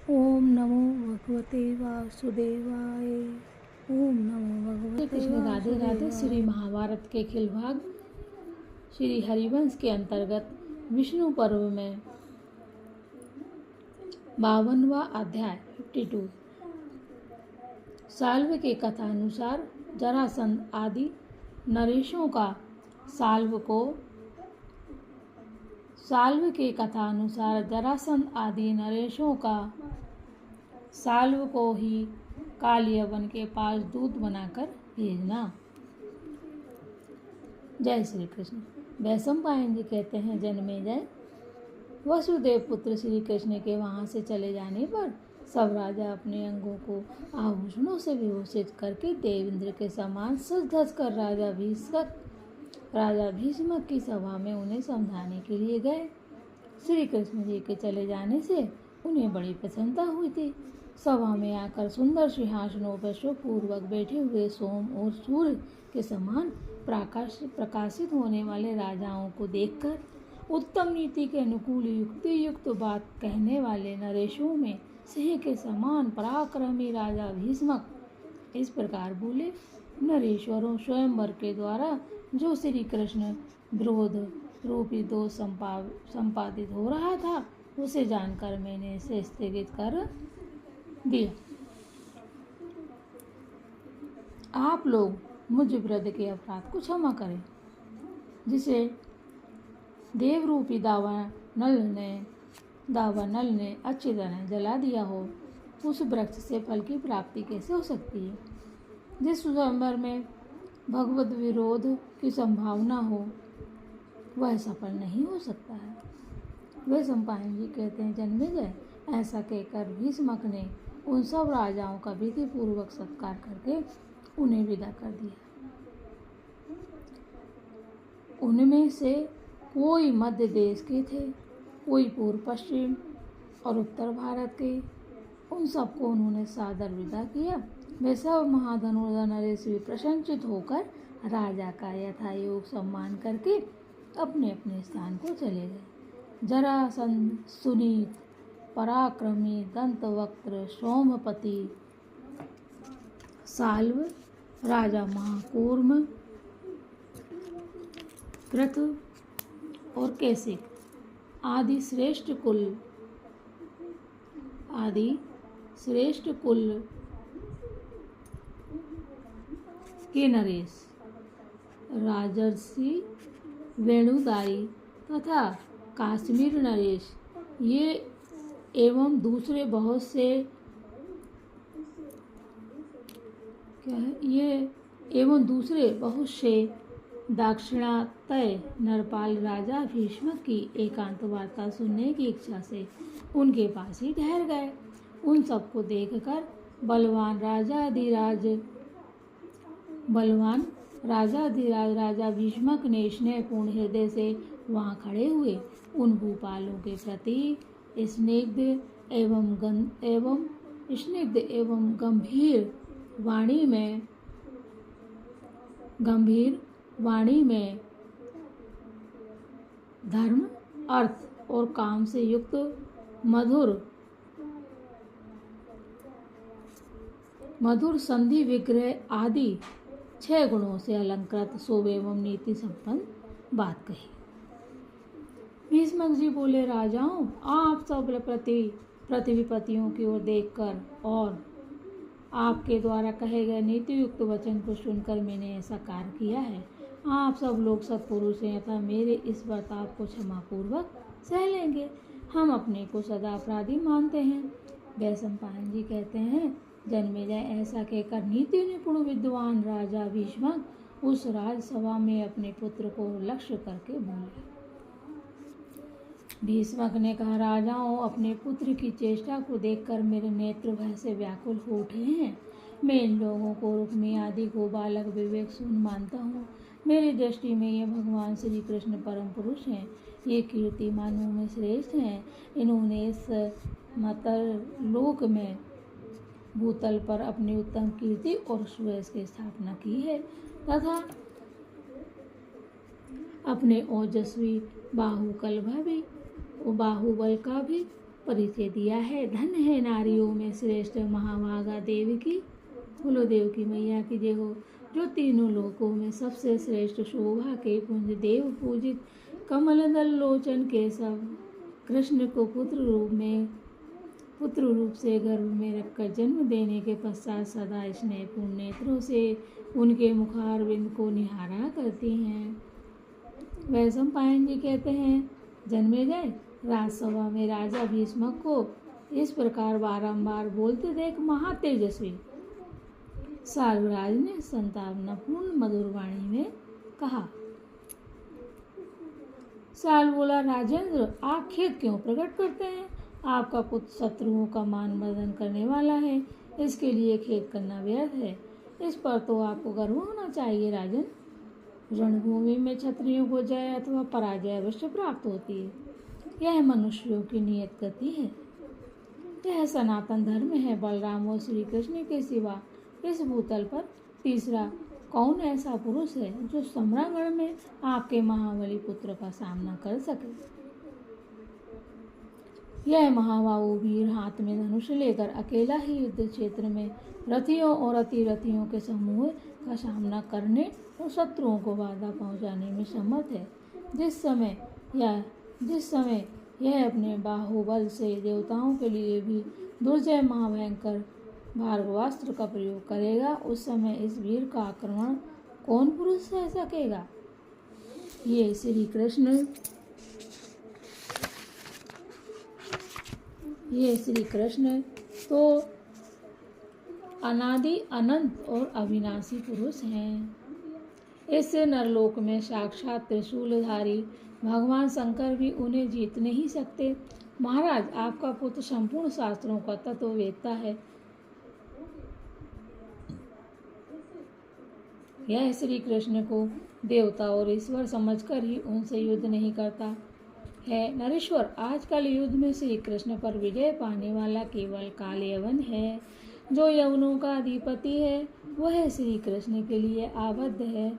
ओम नमो भगवते वासुदेवाय। ओम नमो भगवते कृष्ण राधे राधे। वासुदेवाय। श्री महाभारत के खिल भाग श्री हरिवंश के अंतर्गत विष्णु पर्व में 52वां अध्याय 52। साल्व के कथानुसार जरासंध आदि नरेशों का साल्व को ही कालियवन के पास दूत बनाकर भेजना। जय श्री कृष्ण। वैशंपायन जी कहते हैं, जन्मेजय, वसुदेव पुत्र श्री कृष्ण के वहां से चले जाने पर सब राजा अपने अंगों को आभूषणों से विभूषित करके देवेंद्र के समान सज धज कर राजा भीष्मक की सभा में उन्हें समझाने के लिए गए। श्री कृष्ण जी के चले जाने से उन्हें बड़ी प्रसन्नता हुई थी। सभा में आकर सुंदर सिंहासनों पर सुखपूर्वक बैठे हुए सोम और सूर्य के समान प्रकाशित होने वाले राजाओं को देखकर उत्तम नीति के अनुकूल युक्ति युक्त बात कहने वाले नरेशों में सिंह के समान पराक्रमी राजा भीष्मक इस प्रकार बोले। नरेश्वरों स्वयंवर के द्वारा जो श्री कृष्ण विरोध रूपी दोष संपादित हो रहा था, उसे जानकर मैंने इसे स्थगित कर दिया। आप लोग मुझ विरुद्ध के अपराध को क्षमा करें, जिसे देवरूपी दावानल ने अच्छी तरह जला दिया हो। उस वृक्ष से फल की प्राप्ति कैसे हो सकती है? जिस स्वयंवर में भगवत विरोध की संभावना हो, वह सफल नहीं हो सकता है। वे सम्पायन जी कहते हैं, जन्मेजय, ऐसा कहकर भीष्मक ने उन सब राजाओं का विधि पूर्वक सत्कार करके उन्हें विदा कर दिया। उनमें से कोई मध्य देश के थे, कोई पूर्व पश्चिम और उत्तर भारत के। उन सबको उन्होंने सादर विदा किया। वे सब महाधनुर्धर नरेश भी प्रसन्नचित होकर राजा का यथायोग सम्मान करके अपने अपने स्थान को चले गए। जरासंध, सुनीत, पराक्रमी, दंतवक्त्र, सोमपति, साल्व, राजा महाकूर्म, कृत और कैसिक आदि श्रेष्ठ कुल के नरेश, राजर्षि, वेणुदारी तथा काश्मीर नरेश, ये एवं दूसरे बहुत से दाक्षिणात्य नरपाल राजा भीष्मक की एकांत वार्ता सुनने की इच्छा से उनके पास ही ठहर गए। उन सबको देखकर बलवान राजाधिराज राजा भीष्मक ने स्नेहपूर्ण हृदय से वहां खड़े हुए उन भूपालों के प्रति स्निग्ध एवं गंभीर वाणी में धर्म, अर्थ और काम से युक्त मधुर संधि विग्रह आदि 6 गुणों से अलंकृत शोभ एवं नीति संपन्न बात कही। भीष्मक जी बोले, राजाओं, आप सब प्रतिविपत्तियों की ओर देखकर और आपके द्वारा कहे गए नीति युक्त वचन को सुनकर मैंने ऐसा कार्य किया है। आप सब लोग सत्पुरुष हैं, अतः मेरे इस बर्ताव को क्षमापूर्वक सह लेंगे। हम अपने को सदा अपराधी मानते हैं। वैशंपायन जी कहते हैं, जन्मेजय, ऐसा कहकर नीति निपुण विद्वान राजा भीष्मक उस राजसभा में अपने पुत्र को लक्ष्य करके बोले। भीष्मक ने कहा, राजाओं, अपने पुत्र की चेष्टा को देखकर मेरे नेत्र भय से व्याकुल हो उठे हैं। मैं इन लोगों को रुक्मी आदि को बालक विवेक शून्य मानता हूँ। मेरी दृष्टि में ये भगवान श्री कृष्ण परम पुरुष हैं। ये कीर्तिमानों में श्रेष्ठ हैं। इन्होंने इस मतर लोक में भूतल पर अपनी उत्तम कीर्ति और सुयश की स्थापना की है तथा अपने ओजस्वी बाहुबल का भी परिचय दिया है। धन्य है नारियों में श्रेष्ठ महाभागा देवकी, बोलो देवकी मैया की जय हो। जो तीनों लोकों में सबसे श्रेष्ठ शोभा के पुंज देव पूजित कमल दल लोचन केशव कृष्ण को पुत्र रूप से गर्भ में रखकर जन्म देने के पश्चात सदा स्नेहपूर्ण नेत्रों से उनके मुखारविंद को निहारा करती हैं। वैशंपायन जी कहते हैं, जन्मेजय, राजसभा में राजा भीष्मक को इस प्रकार बारंबार बोलते देख महातेजस्वी साल्वराज ने संतापनापूर्ण मधुर वाणी में कहा। साल बोला, राजेंद्र, आप खेद क्यों प्रकट करते हैं? आपका पुत्र शत्रुओं का मान मर्दन करने वाला है, इसके लिए खेद करना व्यर्थ है। इस पर तो आपको गर्व होना चाहिए राजन। रणभूमि में क्षत्रियों को जय अथवा पराजय अवश्य प्राप्त होती है, यह मनुष्यों की नियत गति है, यह सनातन धर्म है। बलराम और श्री कृष्ण के सिवा इस भूतल पर तीसरा कौन ऐसा पुरुष है जो सम्रांगण में आपके महाबली पुत्र का सामना कर सके? यह महाबाहु वीर हाथ में धनुष लेकर अकेला ही युद्ध क्षेत्र में रथियों और अतिरथियों के समूह का सामना करने और शत्रुओं को बाधा पहुंचाने में समर्थ है। जिस समय यह अपने बाहुबल से देवताओं के लिए भी दुर्जय महाभयंकर भार्गवास्त्र का प्रयोग करेगा, उस समय इस वीर का आक्रमण कौन पुरुष सह सकेगा? ये श्री कृष्ण तो अनादि अनंत और अविनाशी पुरुष हैं। इस नरलोक में साक्षात त्रिशूलधारी भगवान शंकर भी उन्हें जीत नहीं सकते। महाराज, आपका पुत्र संपूर्ण शास्त्रों का तत्ववेत्ता है। यह श्री कृष्ण को देवता और ईश्वर समझकर ही उनसे युद्ध नहीं करता है। नरेश्वर, आजकल युद्ध में श्री कृष्ण पर विजय पाने वाला केवल कालयवन है, जो यवनों का अधिपति है। वह श्री कृष्ण के लिए आबद्ध है।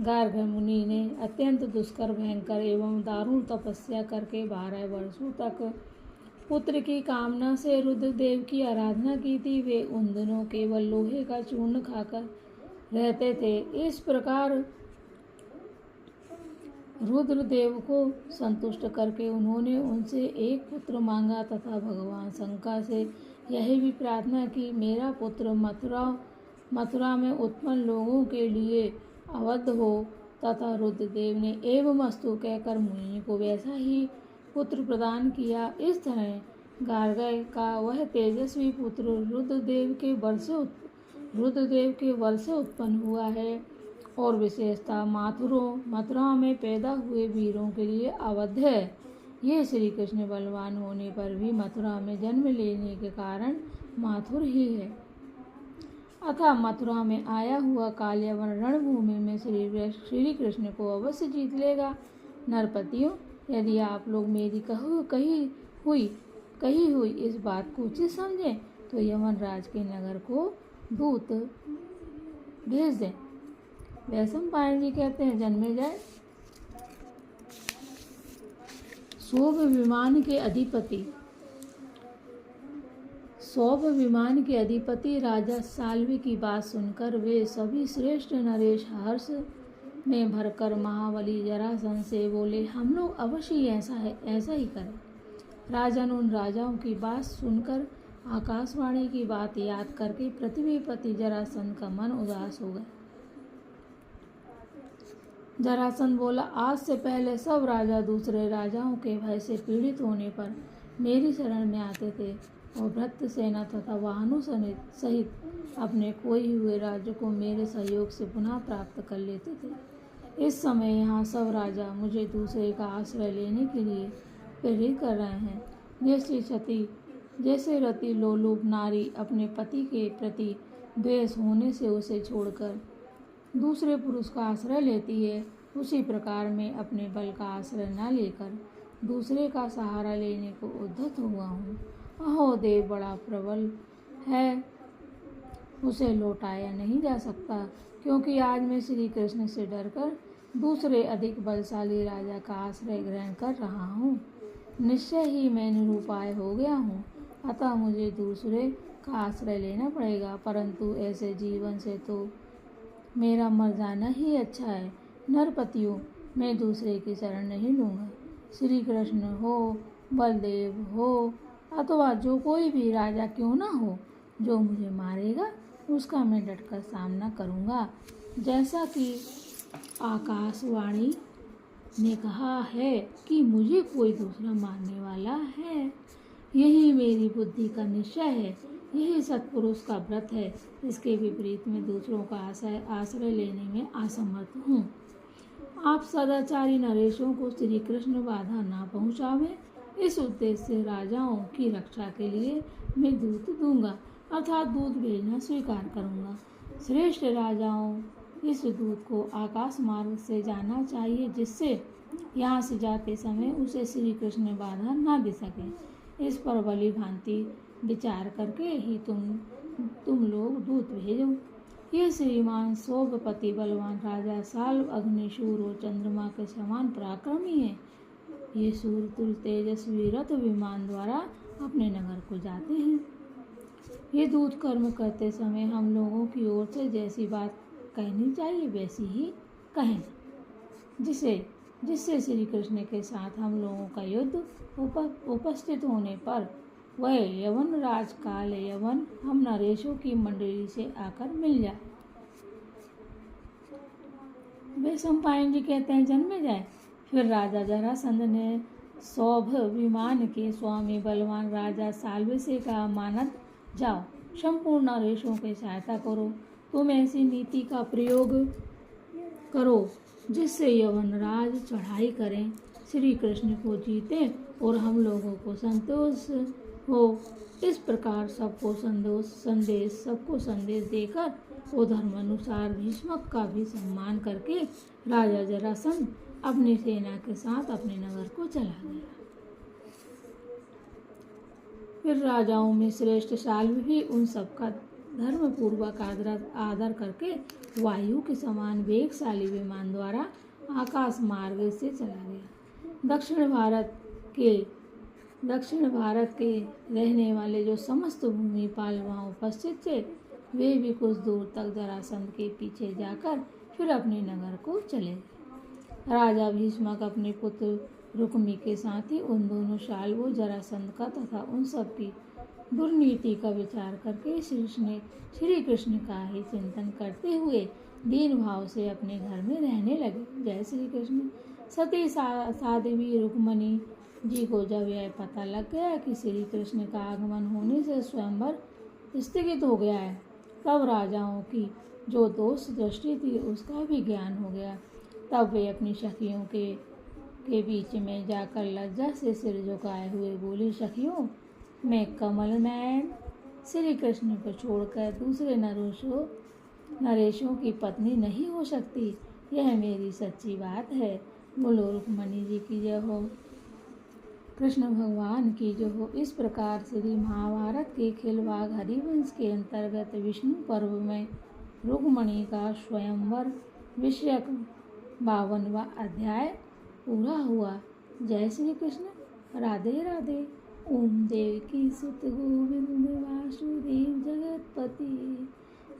गार्ग मुनि ने अत्यंत दुष्कर, भयंकर एवं दारुण तपस्या करके 12 वर्षों तक पुत्र की कामना से रुद्रदेव की आराधना की थी। वे उन दिनों केवल लोहे का चूर्ण खाकर रहते थे। इस प्रकार रुद्रदेव को संतुष्ट करके उन्होंने उनसे एक पुत्र मांगा तथा भगवान शंकर से यही भी प्रार्थना की, मेरा पुत्र मथुरा में उत्पन्न लोगों के लिए अवध हो। तथा रुद्रदेव ने एवमस्तु कहकर मुनि को वैसा ही पुत्र प्रदान किया। इस तरह गार्गय का वह तेजस्वी पुत्र रुद्रदेव के वर से उत्पन्न हुआ है और विशेषता मथुरा में पैदा हुए वीरों के लिए अवध है। ये श्री कृष्ण बलवान होने पर भी मथुरा में जन्म लेने के कारण माथुर ही है। अतः मथुरा में आया हुआ काल्यवन रणभूमि में श्री कृष्ण को अवश्य जीत लेगा। नरपतियों, यदि आप लोग मेरी कही हुई इस बात को उचित समझें तो यमन राज के नगर को दूत भेज दें। वैशंपायन जी कहते हैं, जन्मेजय, सौभ विमान के अधिपति राजा साल्वी की बात सुनकर वे सभी श्रेष्ठ नरेश हर्ष में भरकर महाबली जरासंध से बोले, हम लोग अवश्य ऐसा ही करें। राजन उन राजाओं की बात सुनकर आकाशवाणी की बात याद करके पृथ्वीपति जरासंध का मन उदास हो गया। जरासंध बोला, आज से पहले सब राजा दूसरे राजाओं के भय से पीड़ित होने पर मेरी शरण में आते थे और भृत्य सेना तथा वाहनों सहित अपने खोए हुए राज्य को मेरे सहयोग से पुनः प्राप्त कर लेते थे। इस समय यहाँ सब राजा मुझे दूसरे का आश्रय लेने के लिए प्रेरित कर रहे हैं। जैसे रति लोलुप नारी अपने पति के प्रति द्वेष होने से उसे छोड़कर दूसरे पुरुष का आश्रय लेती है, उसी प्रकार मैं अपने बल का आश्रय न लेकर दूसरे का सहारा लेने को उद्धत हुआ हूँ। अहो देव बड़ा प्रबल है, उसे लौटाया नहीं जा सकता, क्योंकि आज मैं श्री कृष्ण से डरकर दूसरे अधिक बलशाली राजा का आश्रय ग्रहण कर रहा हूँ। निश्चय ही मैं निरुपाय हो गया हूँ, अतः मुझे दूसरे का आश्रय लेना पड़ेगा, परंतु ऐसे जीवन से तो मेरा मर जाना ही अच्छा है। नरपतियों, मैं दूसरे की शरण नहीं लूँगा। श्री कृष्ण हो, बलदेव हो, अथवा जो कोई भी राजा क्यों ना हो, जो मुझे मारेगा उसका मैं डटकर सामना करूँगा। जैसा कि आकाशवाणी ने कहा है कि मुझे कोई दूसरा मारने वाला है, यही मेरी बुद्धि का निश्चय है, यही सत्पुरुष का व्रत है। इसके विपरीत में दूसरों का आश्रय लेने में असमर्थ हूँ। आप सदाचारी नरेशों को श्री कृष्ण बाधा ना पहुँचावें, इस उद्देश्य से राजाओं की रक्षा के लिए मैं दूत दूंगा, अर्थात दूत भेजना स्वीकार करूंगा। श्रेष्ठ राजाओं, इस दूत को आकाश मार्ग से जाना चाहिए, जिससे यहाँ से जाते समय उसे श्री कृष्ण बाधा ना दे सके। इस पर भली भांति विचार करके ही तुम लोग दूत भेजो। ये श्रीमान सौभपति बलवान राजा साल्व अग्निशूर और चंद्रमा के समान पराक्रमी है। ये सूर्य तुल तेजस्वी रथ विमान द्वारा अपने नगर को जाते हैं। ये दूत कर्म करते समय हम लोगों की ओर से जैसी बात कहनी चाहिए वैसी ही कहें, जिससे श्री कृष्ण के साथ हम लोगों का युद्ध उपस्थित होने पर वह यवन राज काल यवन हम नरेशों की मंडली से आकर मिल जाए। वे सम्पायन जी कहते हैं जन्मे जाए। फिर राजा जरासंध ने सौभ विमान के स्वामी बलवान राजा साल्व से कहा, मानद जाओ, संपूर्ण नरेशों की सहायता करो। तुम ऐसी नीति का प्रयोग करो जिससे यवनराज चढ़ाई करें, श्री कृष्ण को जीते और हम लोगों को संतोष हो। इस प्रकार सबको संदेश देकर वो धर्मानुसार भीष्मक का भी सम्मान करके राजा जरासंध अपनी सेना के साथ अपने नगर को चला गया। फिर राजाओं में श्रेष्ठ साल्व भी उन सबका धर्म पूर्वक आदर करके वायु के समान वेगशाली विमान द्वारा आकाश मार्ग से चला गया। दक्षिण भारत के रहने वाले जो समस्त भूमिपाल वहाँ उपस्थित थे, वे भी कुछ दूर तक जरासंध के पीछे जाकर फिर अपने नगर को चले गए। राजा भीष्मक अपने पुत्र रुक्मी के साथ ही उन दोनों साल्वों जरासंध का तथा उन सब की दुर्नीति का विचार करके श्री कृष्ण का ही चिंतन करते हुए दीन भाव से अपने घर में रहने लगे। जय श्री कृष्ण। सती साध्वी रुक्मणी जी को जब यह पता लग गया कि श्री कृष्ण का आगमन होने से स्वयंवर स्थगित हो गया है, तब राजाओं की जो दोष दृष्टि थी उसका भी ज्ञान हो गया। तब वे अपनी सखियों के बीच में जाकर लज्जा से सिर झुकाए हुए बोली, सखियों, मैं कमल नयन श्री कृष्ण को छोड़कर दूसरे नरेशों की पत्नी नहीं हो सकती। यह मेरी सच्ची बात है। बोलो रुक्मणी जी की जय हो, कृष्ण भगवान की जय हो। इस प्रकार श्री महाभारत के खिलवाड़ हरिवंश के अंतर्गत विष्णु पर्व में रुक्मणी का स्वयंवर विषयक 52वां अध्याय पूरा हुआ। जय श्री कृष्ण। राधे राधे। ओम देवकी सुत गोविंद वासुदेव जगतपति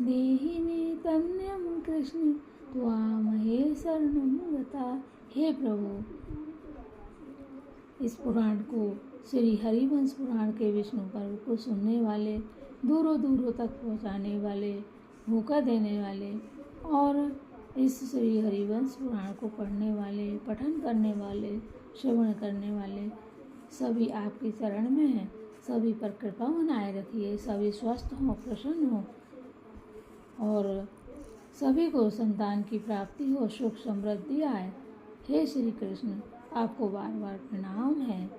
देहि मे तन्यम कृष्ण त्वामहे शरणं गता। हे प्रभु, इस पुराण को श्री हरिवंश पुराण के विष्णु पर्व को सुनने वाले, दूरों दूरों तक पहुँचाने वाले, मौका देने वाले और इस श्री हरिवंश पुराण को पढ़ने वाले, पठन करने वाले, श्रवण करने वाले सभी आपकी शरण में हैं। सभी पर कृपा बनाए रखिए, सभी स्वस्थ हों, प्रसन्न हों और सभी को संतान की प्राप्ति हो, सुख समृद्धि आए। हे श्री कृष्ण, आपको बार बार प्रणाम है।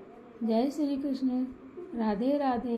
जय श्री कृष्ण। राधे राधे।